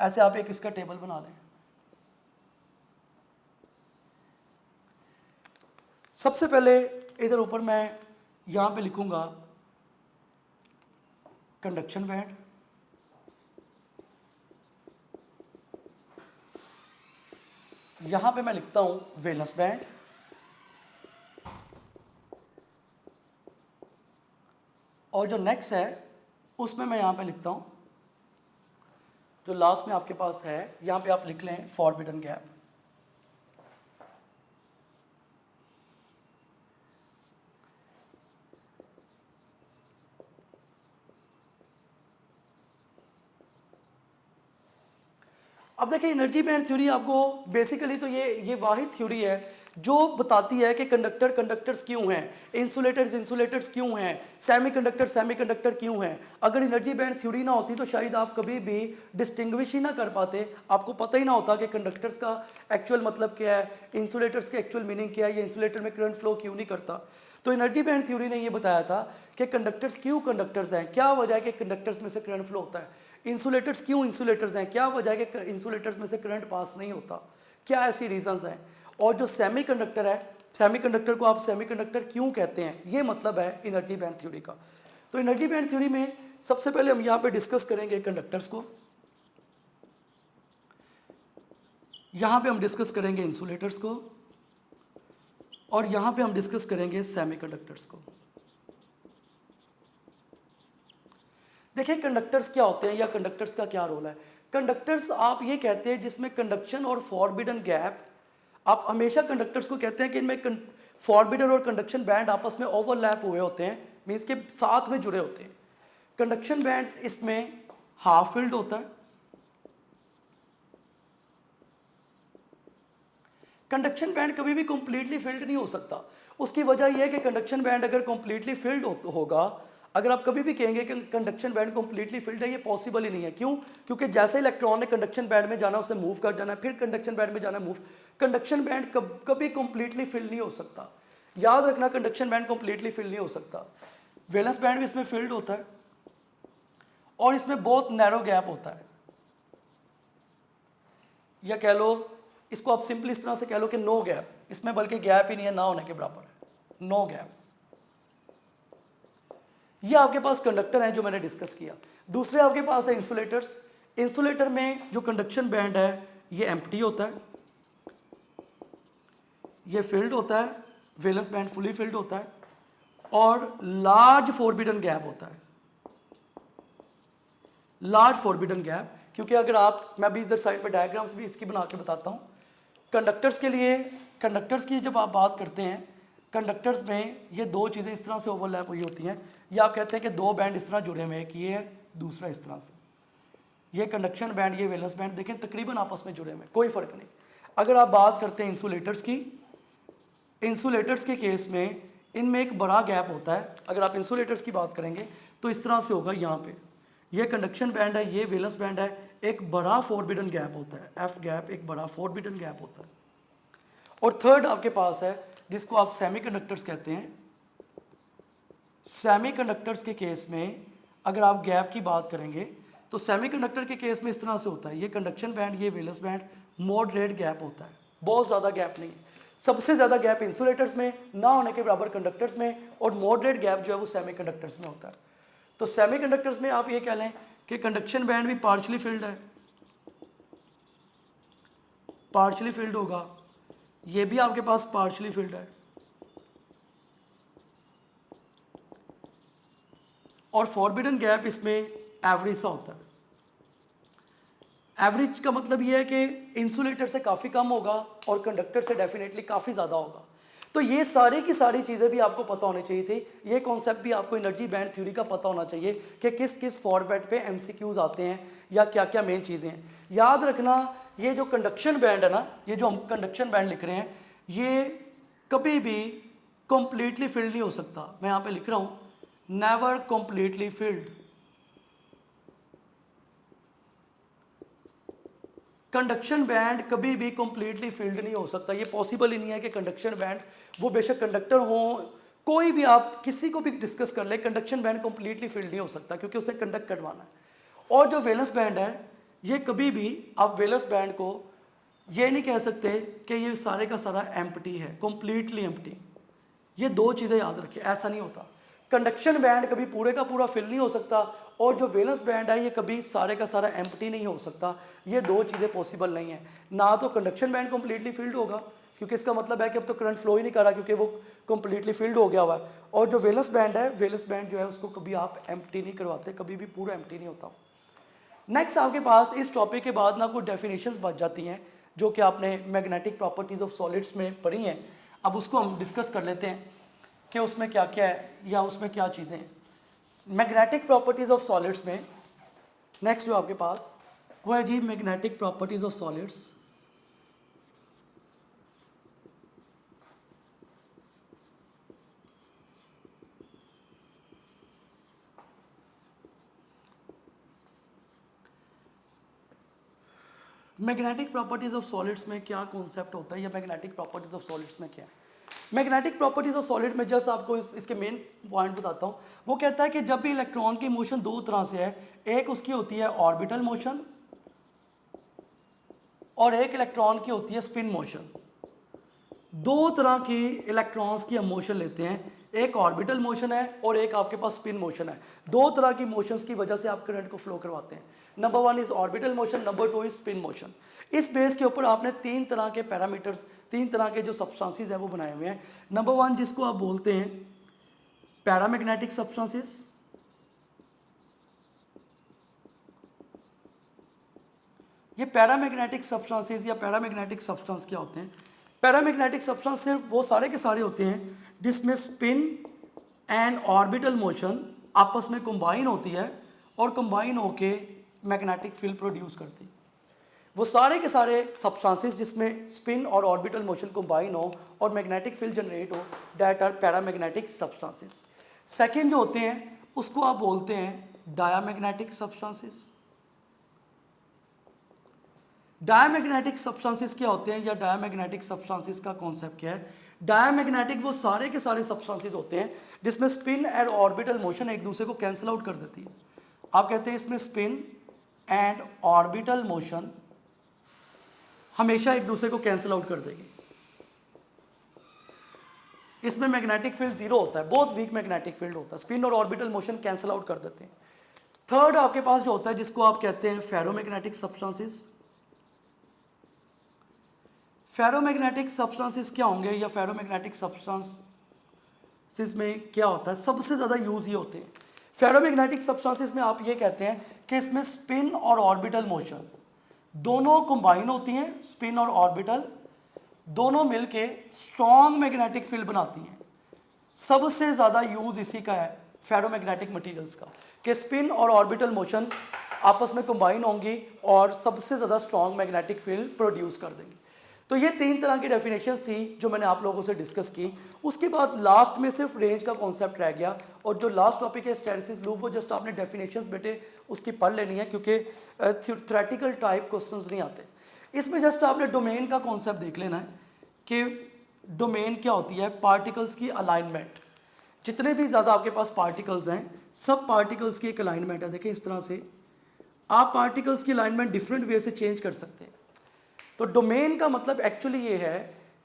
ऐसे आप एक इसका टेबल बना लें। सबसे पहले इधर ऊपर मैं यहाँ पे लिखूंगा कंडक्शन बैंड, यहाँ पे मैं लिखता हूँ वैलेंस बैंड, और जो नेक्स्ट है उसमें मैं यहाँ पे लिखता हूँ, जो लास्ट में आपके पास है यहाँ पे आप लिख लें फॉरबिडन गैप। अब देखिए एनर्जी बैंड थ्योरी आपको बेसिकली तो ये वाहिद थ्योरी है जो बताती है कि कंडक्टर कंडक्टर्स क्यों हैं, इंसुलेटर्स इंसुलेटर्स क्यों हैं, सेमीकंडक्टर क्यों हैं। अगर एनर्जी बैंड थ्योरी ना होती तो शायद आप कभी भी डिस्टिंग्विश ही ना कर पाते, आपको पता ही ना होता कि कंडक्टर्स का एक्चुअल मतलब क्या है, इंसुलेटर्स के एक्चुअल मीनिंग क्या है, ये इंसुलेटर में करंट फ्लो क्यों नहीं करता। तो एनर्जी बैंड थ्योरी ने ये बताया था कि कंडक्टर्स क्यों कंडक्टर्स हैं, क्या वजह है कि कंडक्टर्स में से करंट फ्लो होता है, इंसुलेटर्स क्यों इंसुलेटर्स हैं, क्या वजह है कि इंसुलेटर्स में से करंट पास नहीं होता, क्या ऐसी रीजंस हैं। और जो सेमीकंडक्टर है, सेमीकंडक्टर को आप सेमीकंडक्टर क्यों कहते हैं, ये मतलब है एनर्जी बैंड थ्योरी का। तो एनर्जी बैंड थ्योरी में सबसे पहले हम यहाँ पे डिस्कस करेंगे कंडक्टर्स को, यहाँ पे हम डिस्कस करेंगे इंसुलेटर्स को, और यहाँ पे हम डिस्कस करेंगे सेमीकंडक्टर्स को। देखिए कंडक्टर्स क्या होते हैं या कंडक्टर्स का क्या रोल है। कंडक्टर्स आप ये कहते हैं जिसमें कंडक्शन और फॉरबिडन गैप, आप हमेशा कंडक्टर्स को कहते हैं कि इनमें फॉरबिडन और कंडक्शन बैंड आपस में ओवरलैप हुए होते हैं, मीन्स के साथ में जुड़े होते हैं। कंडक्शन बैंड इसमें हाफ फिल्ड होता है, कंडक्शन बैंड कभी भी कंप्लीटली फिल्ड नहीं हो सकता। उसकी वजह यह है कि कंडक्शन बैंड अगर कंप्लीटली फिल्ड होगा, अगर आप कभी भी कहेंगे कि कंडक्शन बैंड कंप्लीटली फिल्ड है, ये पॉसिबल ही नहीं है। क्यों? क्योंकि जैसे इलेक्ट्रॉन ने कंडक्शन बैंड में जाना, उसे मूव कर जाना, फिर कंडक्शन बैंड में जाना, मूव। कंडक्शन बैंड कभी कंप्लीटली फिल्ड नहीं हो सकता, याद रखना, कंडक्शन बैंड कंप्लीटली फिल्ड नहीं हो सकता। वैलेंस बैंड भी इसमें फिल्ड होता है और इसमें बहुत नैरो गैप होता है, या कह लो इसको आप सिंपली इस तरह से कह लो कि नो गैप, इसमें बल्कि गैप ही नहीं है, ना होने के बराबर है, नो गैप। ये आपके पास कंडक्टर हैं जो मैंने डिस्कस किया। दूसरे आपके पास है इंसुलेटर्स। इंसुलेटर में जो कंडक्शन बैंड है ये एम्प्टी होता है, ये फिल्ड होता है, वैलेंस बैंड फुली फिल्ड होता है, और लार्ज फॉरबिडन गैप होता है, लार्ज फॉरबिडन गैप। क्योंकि अगर आप, मैं भी इधर साइड पे डायग्राम्स भी इसकी बना के बताता हूँ। कंडक्टर्स के लिए, कंडक्टर्स की जब आप बात करते हैं, कंडक्टर्स में ये दो चीज़ें इस तरह से ओवरलैप हुई होती हैं, या आप कहते हैं कि दो बैंड इस तरह जुड़े हुए हैं, कि ये है, दूसरा इस तरह से, ये कंडक्शन बैंड, ये वैलेंस बैंड, देखें तकरीबन आपस में जुड़े हुए हैं, कोई फ़र्क नहीं। अगर आप बात करते हैं इंसुलेटर्स की, इंसुलेटर्स के केस में इनमें एक बड़ा गैप होता है। अगर आप इंसुलेटर्स की बात करेंगे तो इस तरह से होगा, यहाँ पे ये कंडक्शन बैंड है, ये वैलेंस बैंड है, एक बड़ा फॉरबिडन गैप होता है, एफ गैप, एक बड़ा फॉरबिडन गैप होता है। और थर्ड आपके पास है जिसको आप सेमीकंडक्टर्स कहते हैं। सेमीकंडक्टर्स के केस में अगर आप गैप की बात करेंगे तो सेमीकंडक्टर के केस में इस तरह से होता है, ये कंडक्शन बैंड, ये वैलेंस बैंड, मॉडरेट गैप होता है, बहुत ज़्यादा गैप नहीं है। सबसे ज़्यादा गैप इंसुलेटर्स में, ना होने के बराबर कंडक्टर्स में, और मॉडरेट गैप जो है वो सेमीकंडक्टर्स में होता है। तो सेमीकंडक्टर्स में आप ये कह लें कि कंडक्शन बैंड भी पार्शली फिल्ड है, पार्शली फिल्ड होगा, ये भी आपके पास पार्शली फिल्ड है, और फॉरबिडन गैप इसमें एवरेज सा होता है। एवरेज का मतलब ये है कि इंसुलेटर से काफ़ी कम होगा और कंडक्टर से डेफिनेटली काफ़ी ज़्यादा होगा। तो ये सारी की सारी चीज़ें भी आपको पता होनी चाहिए थी। ये कॉन्सेप्ट भी आपको एनर्जी बैंड थ्योरी का पता होना चाहिए कि किस किस फॉर्मेट पे एमसीक्यूज आते हैं या क्या क्या मेन चीज़ें हैं। याद रखना, ये जो कंडक्शन बैंड है ना, ये जो हम कंडक्शन बैंड लिख रहे हैं, ये कभी भी कंप्लीटली फिल्ड नहीं हो सकता। मैं यहाँ पे लिख रहा हूँ, never completely filled. Conduction band कभी भी कंप्लीटली फिल्ड नहीं हो सकता, ये पॉसिबल ही नहीं है कि कंडक्शन बैंड, वो बेशक कंडक्टर हो, कोई भी आप किसी को भी डिस्कस कर ले, कंडक्शन बैंड कंप्लीटली फिल्ड नहीं हो सकता क्योंकि उसे कंडक्ट करवाना है। और जो वैलेंस बैंड है, ये कभी भी आप वेलस बैंड को ये नहीं कह सकते कि ये सारे का सारा एम्प्टी है, कम्प्लीटली एम्प्टी। ये दो चीज़ें याद रखिए, ऐसा नहीं होता। कंडक्शन बैंड कभी पूरे का पूरा फिल नहीं हो सकता, और जो वेलस बैंड है ये कभी सारे का सारा एम्प्टी नहीं हो सकता। ये दो चीज़ें पॉसिबल नहीं है। ना तो कंडक्शन बैंड कम्प्लीटली फिल्ड होगा, क्योंकि इसका मतलब है कि अब तो करंट फ्लो ही नहीं कर रहा, क्योंकि वो कम्प्लीटली फिल्ड हो गया हुआ है। और जो वेलस बैंड है, वेलस बैंड जो है उसको कभी आप एम्प्टी नहीं करवाते, कभी भी पूरा एम्प्टी नहीं होता। नेक्स्ट आपके पास इस टॉपिक के बाद ना कुछ डेफिनेशंस बच जाती हैं जो कि आपने मैग्नेटिक प्रॉपर्टीज़ ऑफ सॉलिड्स में पढ़ी हैं। अब उसको हम डिस्कस कर लेते हैं कि उसमें क्या क्या है या उसमें क्या चीज़ें हैं। मैग्नेटिक प्रॉपर्टीज़ ऑफ सॉलिड्स में नेक्स्ट जो आपके पास वो है जी magnetic properties of solids. Magnetic properties of solids में क्या कॉन्सेप्ट होता है या मैग्नेटिक प्रॉपर्टीज़ ऑफ सॉलिड्स में क्या है। मैग्नेटिक प्रॉपर्टीज़ ऑफ सॉलिड में जस्ट आपको इसके मेन पॉइंट बताता हूँ। वो कहता है कि जब भी इलेक्ट्रॉन की मोशन दो तरह से है, एक उसकी होती है ऑर्बिटल मोशन और एक इलेक्ट्रॉन की होती है स्पिन मोशन। दो तरह की इलेक्ट्रॉन्स की हम मोशन लेते हैं, एक ऑर्बिटल मोशन है और एक आपके पास स्पिन मोशन है। दो तरह की मोशंस की वजह से आप करंट को फ्लो करवाते हैं। Number one is orbital motion, number two is spin motion. इस बेस के ऊपर आपने तीन तरह के पैरामीटर्स, तीन तरह के जो सब्सटेंसेस हैं वो बनाए हुए हैं। नंबर वन जिसको आप बोलते हैं पैरामैग्नेटिक सब्सटेंसेस, ये पैरामैग्नेटिक सब्सटेंसेस या पैरामैग्नेटिक सब्सटेंस क्या होते हैं। पैरामैग्नेटिक सब्सटेंस सिर्फ वो सारे के सारे होते हैं जिसमें स्पिन एंड ऑर्बिटल मोशन आपस में कंबाइन होती है और कंबाइन होके मैग्नेटिक फील्ड प्रोड्यूस करती है। वो सारे के सारे सब्सटेंसेस जिसमें स्पिन और ऑर्बिटल मोशन कंबाइन हो और मैग्नेटिक फील्ड जनरेट हो, that are paramagnetic substances. Second जो होते हैं उसको आप बोलते हैं डायामैग्नेटिक सब्सटेंसेस। डायामैग्नेटिक सब्सटेंसेस क्या होते हैं या डायामैग्नेटिक सब्सटेंसेस का कॉन्सेप्ट क्या है। डायामैग्नेटिक वो सारे के सारे सब्सटेंसेस होते हैं जिसमें स्पिन एंड ऑर्बिटल मोशन एक दूसरे को कैंसिल आउट कर देती है। आप कहते हैं इसमें स्पिन एंड ऑर्बिटल मोशन हमेशा एक दूसरे को कैंसिल आउट कर देगी। इसमें मैग्नेटिक फील्ड जीरो होता है, बहुत वीक मैग्नेटिक फील्ड होता है, स्पिन और ऑर्बिटल मोशन कैंसिल आउट कर देते हैं। थर्ड आपके पास जो होता है जिसको आप कहते हैं फेरोमैग्नेटिक सब्सटेंसेस। फेरोमैग्नेटिक सब्सटेंसेस क्या होंगे या फेरोमैग्नेटिक सब्सटेंसेस में क्या होता है, सबसे ज़्यादा यूज़ ये होते हैं। फेरोमैग्नेटिक सब्सटेंसेस में आप ये कहते हैं कि इसमें स्पिन और ऑर्बिटल मोशन दोनों कंबाइन होती हैं, स्पिन और ऑर्बिटल दोनों मिलके स्ट्रॉन्ग मैग्नेटिक फील्ड बनाती हैं। सबसे ज़्यादा यूज़ इसी का है फेरोमैग्नेटिक मटेरियल्स का, कि स्पिन और ऑर्बिटल मोशन आपस में कंबाइन होंगी और सबसे ज़्यादा स्ट्रॉन्ग मैग्नेटिक फील्ड प्रोड्यूस कर देंगी। तो ये तीन तरह की डेफिनेशंस थी जो मैंने आप लोगों से डिस्कस की। उसके बाद लास्ट में सिर्फ रेंज का कॉन्सेप्ट रह गया, और जो लास्ट टॉपिक है हिस्टैरिसीस लूप, वो जस्ट आपने डेफिनेशंस बेटे उसकी पढ़ लेनी है, क्योंकि थ्योरेटिकल टाइप क्वेश्चंस नहीं आते। इसमें जस्ट आपने डोमेन का कॉन्सेप्ट देख लेना है कि डोमेन क्या होती है। पार्टिकल्स की अलाइनमेंट, जितने भी ज़्यादा आपके पास पार्टिकल्स हैं सब पार्टिकल्स की एक अलाइनमेंट है। देखिए इस तरह से आप पार्टिकल्स की अलाइनमेंट डिफरेंट वे से चेंज कर सकते हैं। तो डोमेन का मतलब एक्चुअली ये है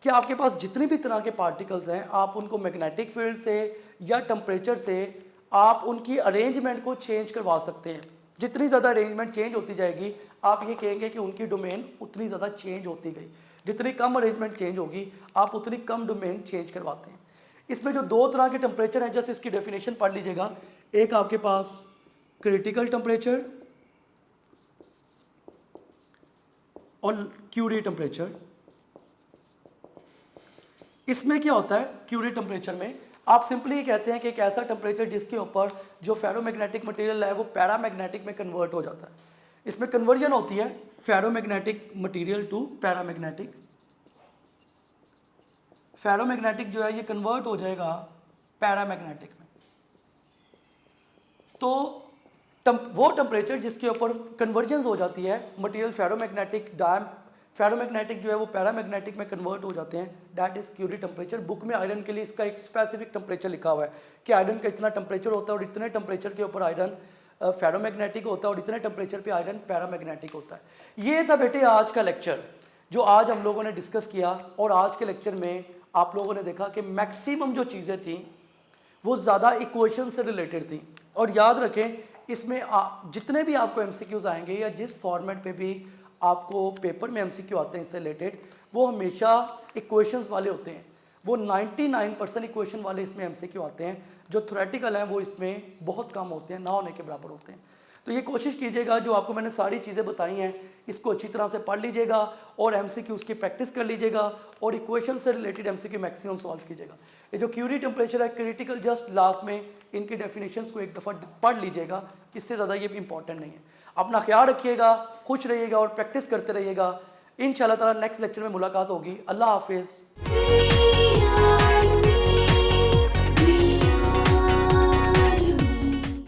कि आपके पास जितनी भी तरह के पार्टिकल्स हैं आप उनको मैग्नेटिक फील्ड से या टेम्परेचर से आप उनकी अरेंजमेंट को चेंज करवा सकते हैं। जितनी ज़्यादा अरेंजमेंट चेंज होती जाएगी आप ये कहेंगे कि उनकी डोमेन उतनी ज़्यादा चेंज होती गई। जितनी कम अरेंजमेंट चेंज होगी आप उतनी कम डोमेन चेंज करवाते हैं। इसमें जो दो तरह के टेम्परेचर हैं, जैसे इसकी डेफिनेशन पढ़ लीजिएगा। एक आपके पास क्रिटिकल टेम्परेचर और क्यूरी टेम्परेचर। इसमें क्या होता है, क्यूरी टेम्परेचर में आप सिंपली ये कहते हैं कि एक ऐसा टेम्परेचर जिसके ऊपर जो फेरोमैग्नेटिक मटेरियल है वो पैरामैग्नेटिक में कन्वर्ट हो जाता है। इसमें कन्वर्जन होती है ferromagnetic material to paramagnetic. Ferromagnetic जो है ये कन्वर्ट हो जाएगा पैरामैग्नेटिक में। तो वो टेम्परेचर जिसके ऊपर कन्वर्जेंस हो जाती है मटेरियल फेरोमैग्नेटिक जो है वो पैरामैग्नेटिक में कन्वर्ट हो जाते हैं, that is Curie temperature. Book में आयरन के लिए इसका एक स्पेसिफिक टेम्परेचर लिखा हुआ है कि आयरन का इतना टेम्परेचर होता है और इतने टेम्परेचर के ऊपर आयरन फेरोमैग्नेटिक होता है और इतने टेम्परेचर पे आयरन पैरामैग्नेटिक होता है। ये था बेटे आज का लेक्चर जो आज हम लोगों ने डिस्कस किया। और आज के लेक्चर में आप लोगों ने देखा कि मैक्सिमम जो चीज़ें थी वो ज़्यादा इक्वेशन से रिलेटेड थी। और याद रखें इसमें जितने भी आपको एमसीक्यूज आएंगे या जिस फॉर्मेट पे भी आपको पेपर में एमसीक्यू आते हैं इससे रिलेटेड, वो हमेशा इक्वेशंस वाले होते हैं। वो 99% इक्वेशन वाले इसमें एमसीक्यू आते हैं। जो थ्योरेटिकल हैं वो इसमें बहुत कम होते हैं, ना होने के बराबर होते हैं। तो ये कोशिश कीजिएगा जो आपको मैंने सारी चीज़ें बताई हैं इसको अच्छी तरह से पढ़ लीजिएगा और एमसीक्यूज़ की प्रैक्टिस कर लीजिएगा और इक्वेशन से रिलेटेड एमसीक्यू मैक्सिमम सॉल्व कीजिएगा। ये जो क्यूरी टेम्परेचर है क्रिटिकल जस्ट लास्ट में इनकी डेफिनेशंस को एक दफ़ा पढ़ लीजिएगा, इससे ज़्यादा ये इंपॉर्टेंट नहीं है। अपना ख्याल रखिएगा, खुश रहिएगा और प्रैक्टिस करते रहिएगा। इंशाल्लाह ताला नेक्स्ट लेक्चर में मुलाकात होगी। अल्लाह हाफिज़।